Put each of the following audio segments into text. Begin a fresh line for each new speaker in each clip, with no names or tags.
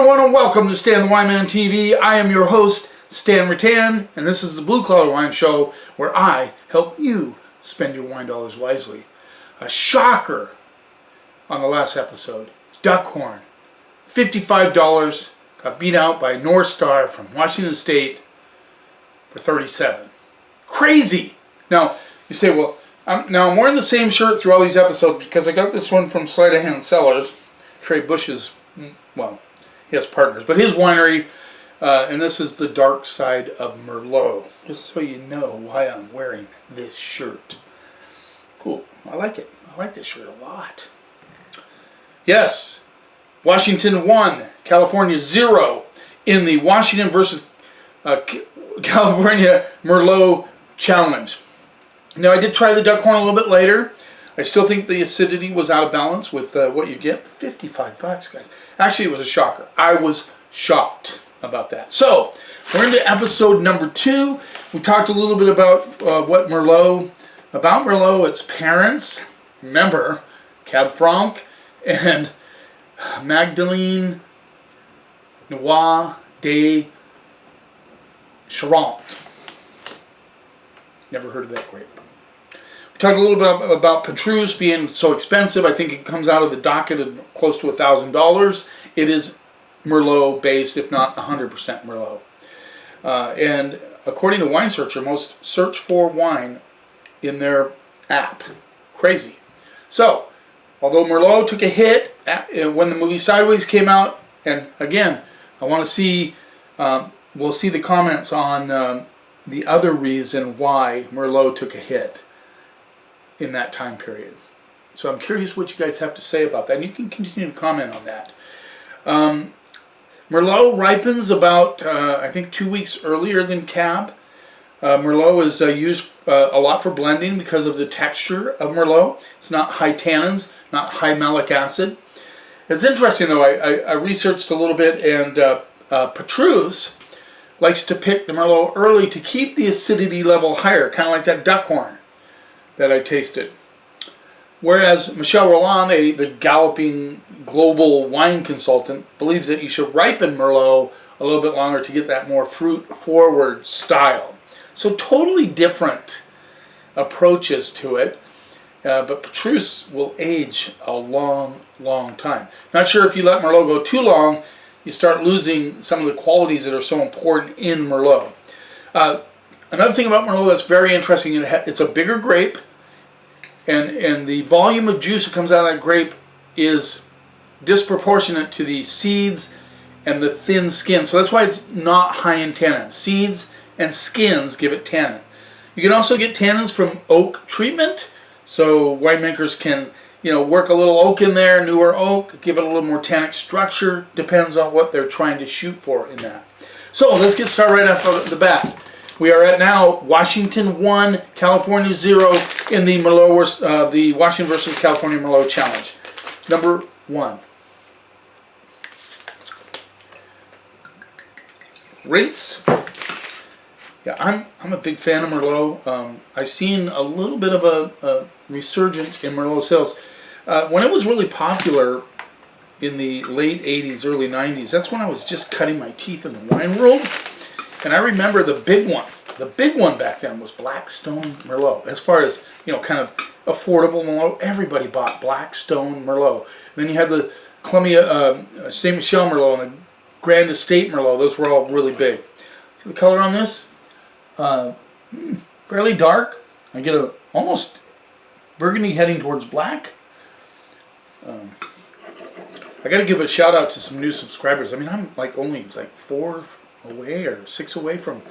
everyone, and welcome to Stan the Wine Man TV. I am your host, Stan Rattan, and this is the Blue Collar Wine Show, where I help you spend your wine dollars wisely. A shocker on the last episode. Duckhorn, $55, got beat out by North Star from Washington State for $37. Crazy! Now, you say, well, I'm wearing the same shirt through all these episodes because I got this one from Sleight of Hand Cellars, Trey Bush's, well, he has partners, but his winery, and this is the dark side of Merlot, just so you know why I'm wearing this shirt. Cool, I like it. I like this shirt a lot. Yes, Washington 1, California 0 in the Washington versus California Merlot Challenge. Now, I did try the Duckhorn a little bit later. I still think the acidity was out of balance with what you get. $55, guys. Actually, it was a shocker. I was shocked about that. So, we're into episode number 2. We talked a little bit about Merlot, its parents. Remember, Cab Franc and Magdalene Noir de Charente. Never heard of that grape. We talked a little bit about Petrus being so expensive. I think it comes out of the docket at close to $1,000. It is Merlot based, if not 100% Merlot. And according to Wine Searcher, most search for wine in their app. Crazy. So, although Merlot took a hit when the movie Sideways came out, and again, I want to see, we'll see the comments on the other reason why Merlot took a hit in that time period. So I'm curious what you guys have to say about that. And you can continue to comment on that. Merlot ripens about, I think, 2 weeks earlier than Cab. Merlot is used a lot for blending because of the texture of Merlot. It's not high tannins, not high malic acid. It's interesting, though. I researched a little bit, and Petrus likes to pick the Merlot early to keep the acidity level higher, kind of like that Duckhorn that I tasted. Whereas Michel Rolland, the galloping global wine consultant, believes that you should ripen Merlot a little bit longer to get that more fruit-forward style. So totally different approaches to it, but Petrus will age a long, long time. Not sure if you let Merlot go too long, you start losing some of the qualities that are so important in Merlot. Another thing about Merlot that's very interesting, it's a bigger grape, and the volume of juice that comes out of that grape is disproportionate to the seeds and the thin skin. So that's why it's not high in tannins. Seeds and skins give it tannin. You can also get tannins from oak treatment, so winemakers can work a little oak in there, newer oak, give it a little more tannic structure. Depends on what they're trying to shoot for in that. So let's get started right off the bat. We are at now Washington 1, California 0 in the Merlot, the Washington versus California Merlot Challenge. Number 1. Rates. Yeah, I'm a big fan of Merlot. I've seen a little bit of a resurgence in Merlot sales. When it was really popular in the late 80s, early 90s, that's when I was just cutting my teeth in the wine world. And I remember the big one back then was Blackstone Merlot. As far as, kind of affordable Merlot, everybody bought Blackstone Merlot. And then you had the Columbia, St. Michel Merlot and the Grand Estate Merlot. Those were all really big. See the color on this? Fairly dark. I get a almost burgundy heading towards black. I got to give a shout out to some new subscribers. I mean, I'm only 4 away or 6 away from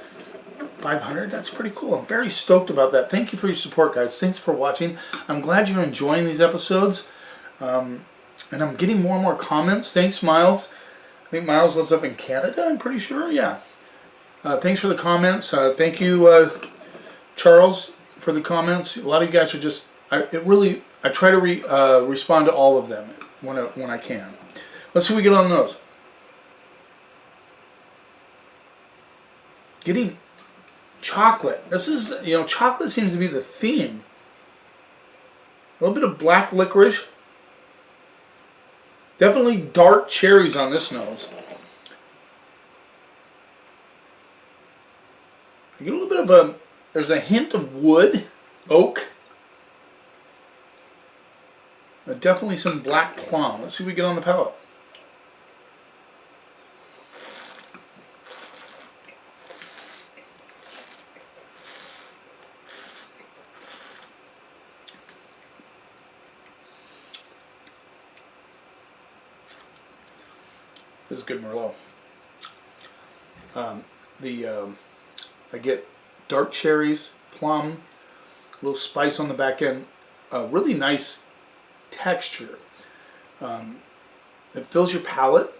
500. That's pretty cool. I'm very stoked about that. Thank you for your support, guys. Thanks for watching. I'm glad you're enjoying these episodes. And I'm getting more and more comments. Thanks, Miles. I think Miles lives up in Canada, I'm pretty sure. Yeah. Thanks for the comments. Thank you, Charles, for the comments. A lot of you guys are just, I try to respond to all of them when I can. Let's see what we get on those. Getting chocolate. This is, chocolate seems to be the theme. A little bit of black licorice. Definitely dark cherries on this nose. You get a little bit of a, there's a hint of wood, oak. Definitely some black plum. Let's see what we get on the palate. This is good Merlot. I get dark cherries, plum, a little spice on the back end, a really nice texture. It fills your palate,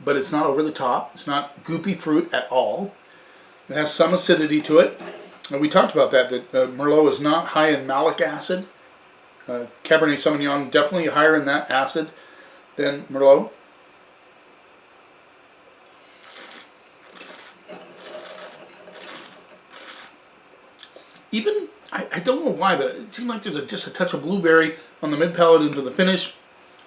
but it's not over the top. It's not goopy fruit at all. It has some acidity to it. And we talked about that Merlot is not high in malic acid. Cabernet Sauvignon definitely higher in that acid than Merlot. Even, I don't know why, but it seems like there's just a touch of blueberry on the mid palate into the finish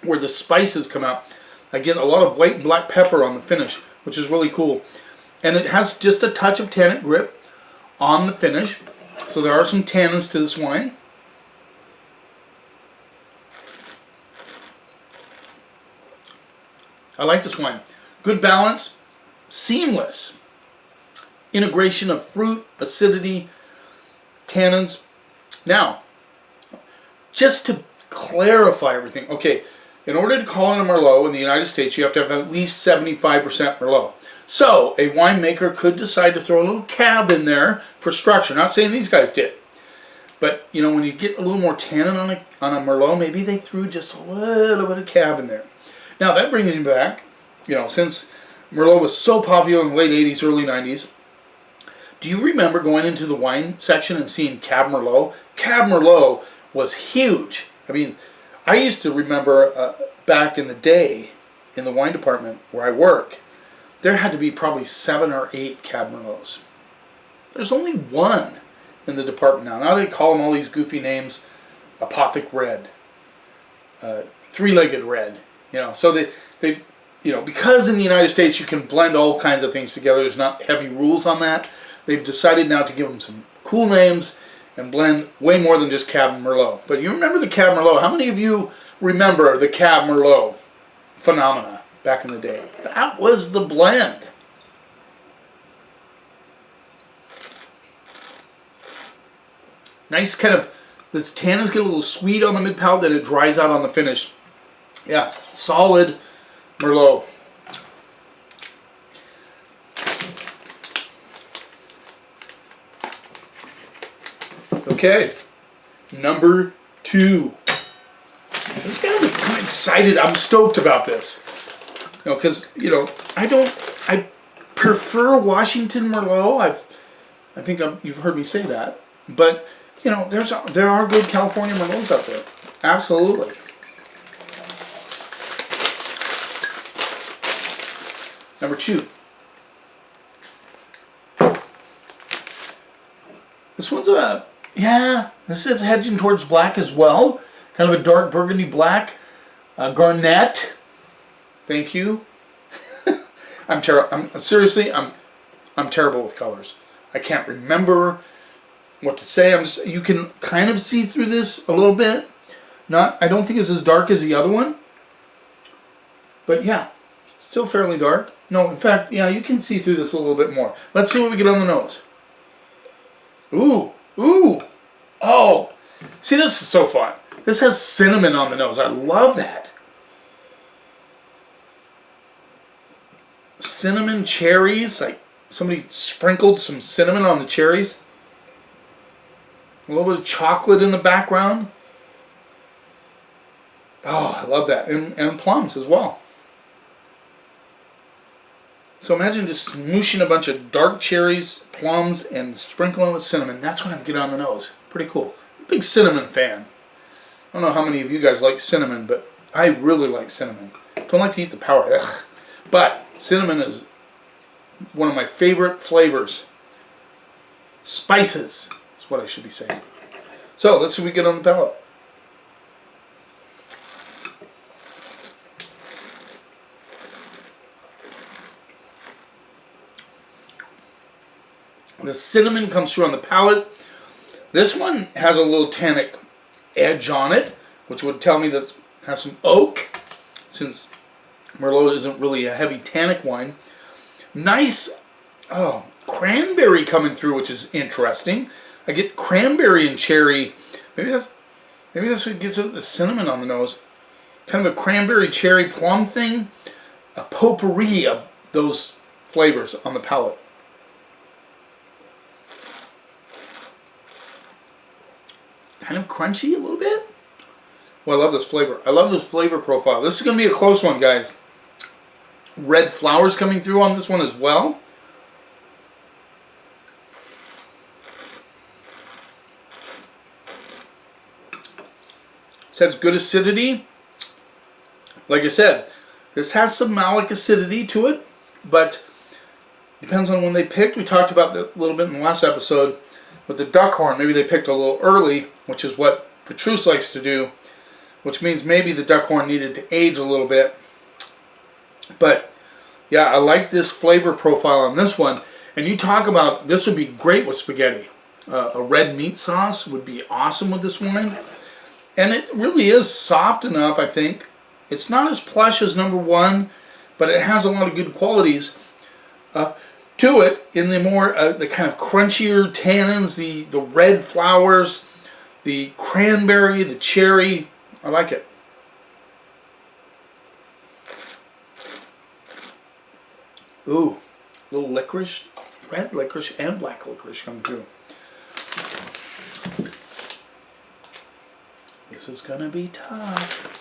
where the spices come out. I get a lot of white and black pepper on the finish, which is really cool. And it has just a touch of tannic grip on the finish. So there are some tannins to this wine. I like this wine. Good balance, seamless integration of fruit, acidity, tannins. Now, just to clarify everything, okay, in order to call it a Merlot in the United States, you have to have at least 75% Merlot. So, a winemaker could decide to throw a little cab in there for structure. Not saying these guys did. But, you know, when you get a little more tannin on a Merlot, maybe they threw just a little bit of cab in there. Now, that brings me back, you know, since Merlot was so popular in the late 80s, early 90s, do you remember going into the wine section and seeing Cab Merlot? Cab Merlot was huge. I mean, I used to remember back in the day in the wine department where I work, there had to be probably 7 or 8 Cab Merlots. There's only one in the department now. Now they call them all these goofy names, Apothic Red, Three-Legged Red. You know, so they, you know, because in the United States you can blend all kinds of things together. There's not heavy rules on that. They've decided now to give them some cool names and blend way more than just Cab Merlot. But you remember the Cab Merlot? How many of you remember the Cab Merlot phenomena back in the day? That was the blend. Nice kind of, the tannins get a little sweet on the mid palate, then it dries out on the finish. Yeah, solid Merlot. Okay, number 2. This got me kind of excited. I'm stoked about this. You know, because, you know, I prefer Washington Merlot. I think you've heard me say that. But, you know, there are good California Merlots out there. Absolutely. Number 2. This one's this is hedging towards black as well. Kind of a dark burgundy black. Garnet. Thank you. I'm terrible. I'm terrible with colors. I can't remember what to say. You can kind of see through this a little bit. I don't think it's as dark as the other one. But yeah, still fairly dark. No, in fact, yeah, you can see through this a little bit more. Let's see what we get on the nose. Ooh, ooh, oh. See, this is so fun. This has cinnamon on the nose. I love that. Cinnamon cherries, like somebody sprinkled some cinnamon on the cherries. A little bit of chocolate in the background. Oh, I love that. And plums as well. So imagine just smooshing a bunch of dark cherries, plums, and sprinkling with cinnamon. That's what I'm getting on the nose. Pretty cool. Big cinnamon fan. I don't know how many of you guys like cinnamon, but I really like cinnamon. Don't like to eat the powder. Ugh. But cinnamon is one of my favorite flavors. Spices is what I should be saying. So let's see what we get on the palate. The cinnamon comes through on the palate. This one has a little tannic edge on it, which would tell me that it has some oak, since Merlot isn't really a heavy tannic wine. Nice cranberry coming through, which is interesting. I get cranberry and cherry. Maybe that's what gives it the cinnamon on the nose. Kind of a cranberry cherry plum thing. A potpourri of those flavors on the palate. Kind of crunchy a little bit. Well, I love this flavor. I love this flavor profile. This is going to be a close one, guys. Red flowers coming through on this one as well. It has good acidity. Like I said, this has some malic acidity to it, but depends on when they picked. We talked about that a little bit in the last episode with the Duckhorn. Maybe they picked a little early, which is what Petrus likes to do, which means maybe the Duckhorn needed to age a little bit. But yeah, I like this flavor profile on this one. And you talk about, this would be great with spaghetti. A red meat sauce would be awesome with this wine. And it really is soft enough, I think. It's not as plush as number one, but it has a lot of good qualities to it in the more, the kind of crunchier tannins, the red flowers, the cranberry, the cherry. I like it. Ooh, a little licorice, red licorice and black licorice coming through. This is gonna be tough.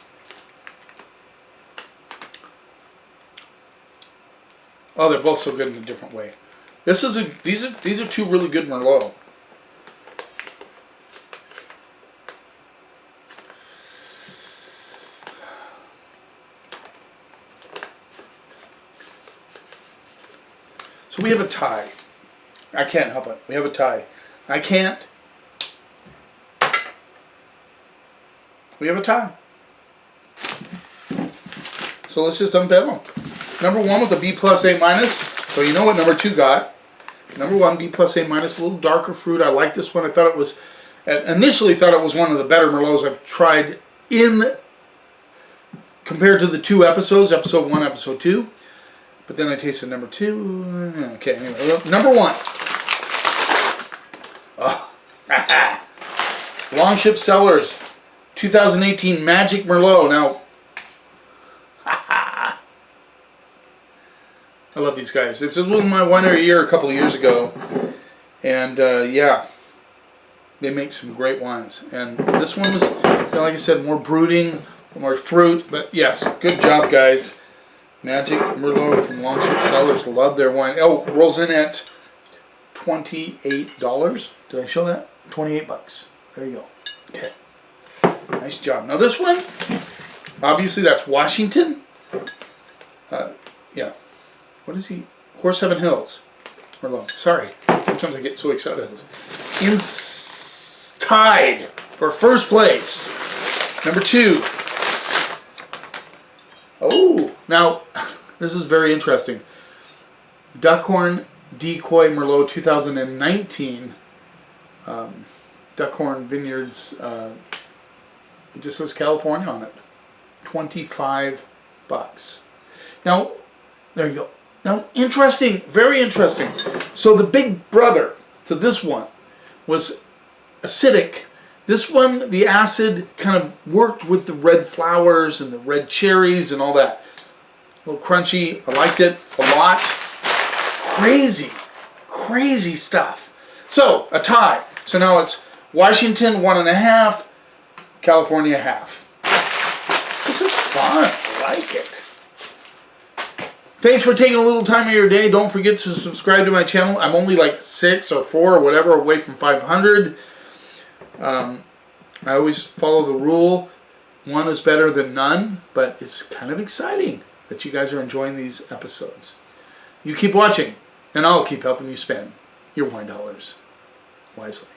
Oh, they're both so good in a different way. These are two really good Merlot. So we have a tie. I can't help it. We have a tie. I can't. We have a tie. So let's just unveil them. Number one with a B plus A minus. So you know what number two got. Number one, B plus A minus, a little darker fruit. I like this one. I thought it was, initially thought it was one of the better Merlots I've tried compared to the two episodes, episode 1, episode 2. But then I tasted number 2. Okay, anyway, number 1. Oh. Longship Cellars 2018 Magic Merlot. Now, I love these guys. This was my winery a year, a couple of years ago. And yeah, they make some great wines. And this one was, like I said, more brooding, more fruit. But yes, good job, guys. Magic Merlot from Longship Cellars. Love their wine. Oh, rolls in at $28. Did I show that? 28 bucks. There you go. Okay. Nice job. Now this one, obviously that's Washington. Yeah. What is he? Horse Heaven Hills Merlot. Sorry. Sometimes I get so excited. Tied for first place. Number 2. Oh, now this is very interesting. Duckhorn Decoy Merlot 2019. Duckhorn Vineyards. It just says California on it. 25 bucks. Now, there you go. Now, interesting, very interesting. So the big brother to this one was acidic. This one, the acid kind of worked with the red flowers and the red cherries and all that. A little crunchy. I liked it a lot. Crazy, crazy stuff. So, a tie. So now it's Washington 1.5, California 1/2. This is fun. I like it. Thanks for taking a little time of your day. Don't forget to subscribe to my channel. I'm only like 6 or 4 or whatever away from 500. I always follow the rule. One is better than none, but it's kind of exciting that you guys are enjoying these episodes. You keep watching, and I'll keep helping you spend your wine dollars wisely.